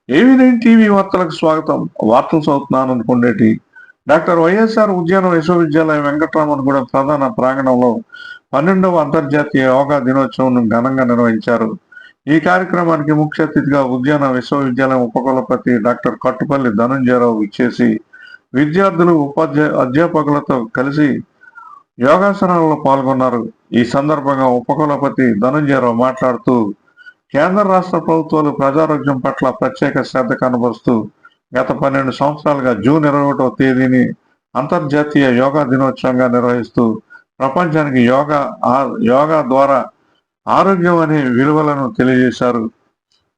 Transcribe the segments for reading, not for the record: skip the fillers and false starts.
ఏవి9 TV వార్తలకు స్వాగతం. వార్తలు చదువుతున్నాను అనుకునేటి డాక్టర్ వైఎస్ఆర్ ఉద్యాన విశ్వవిద్యాలయం వెంకటరామన్గూడెం ప్రధాన ప్రాంగణంలో 12వ అంతర్జాతీయ యోగా దినోత్సవం ఘనంగా నిర్వహించారు. ఈ కార్యక్రమానికి ముఖ్య అతిథిగా ఉద్యాన విశ్వవిద్యాలయం ఉపకులపతి డాక్టర్ కట్టుపల్లి ధనుంజయరావు ఇచ్చేసి విద్యార్థులు అధ్యాపకులతో కలిసి యోగాసనాలలో పాల్గొన్నారు. ఈ సందర్భంగా ఉపకులపతి ధనుంజయరావు మాట్లాడుతూ కేంద్ర రాష్ట్ర ప్రభుత్వాలు ప్రజారోగ్యం పట్ల ప్రత్యేక శ్రద్ధ కనబరుస్తూ గత 12 సంవత్సరాలుగా జూన్ 21వ తేదీని అంతర్జాతీయ యోగా దినోత్సవంగా నిర్వహిస్తూ ప్రపంచానికి యోగా ద్వారా ఆరోగ్యం అనే విలువలను తెలియజేశారు.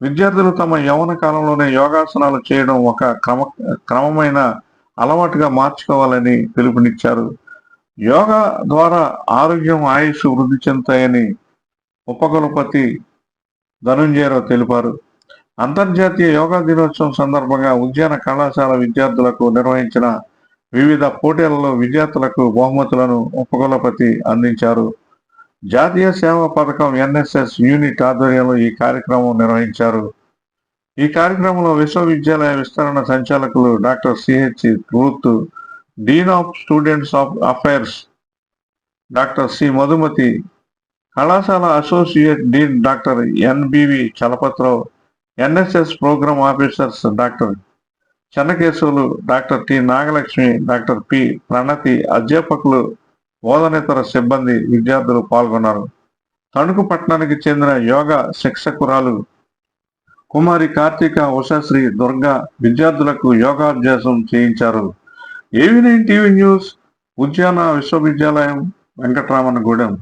విద్యార్థులు తమ యవ్వన కాలంలోనే యోగాసనాలు చేయడం ఒక క్రమమైన అలవాటుగా మార్చుకోవాలని పిలుపునిచ్చారు. యోగా ద్వారా ఆరోగ్యం, ఆయుష్ వృద్ధి చెందుతాయని ఉపకులపతి ధనుంజయరావు తెలిపారు. అంతర్జాతీయ యోగా దినోత్సవం సందర్భంగా ఉద్యాన కళాశాల విద్యార్థులకు నిర్వహించిన వివిధ పోటీలలో విద్యార్థులకు బహుమతులను ఉపకులపతి అందించారు. జాతీయ సేవా పథకం ఎన్ఎస్ఎస్ యూనిట్ ఆధ్వర్యంలో ఈ కార్యక్రమం నిర్వహించారు. ఈ కార్యక్రమంలో విశ్వవిద్యాలయ విస్తరణ సంచాలకులు doctor CH Ruth, dean of students of affairs doctor C Madhumathi, కళాశాల associate dean doctor NBV Chalapathirao, NSS programme officers doctor Chennakesavulu, doctor T Nagalakshmi, doctor P Pranathi, అధ్యాపకులు, బోధనేతర సిబ్బంది, విద్యార్థులు పాల్గొన్నారు. తణుకు పట్టణానికి చెందిన యోగా శిక్షకురాలు కుమారి కార్తీక, ఉషాశ్రీ, దుర్గా విద్యార్థులకు యోగాభ్యాసం చేయించారు. ఏవి9 టీవీ న్యూస్, ఉద్యాన విశ్వవిద్యాలయం, వెంకటరామన్గూడెం.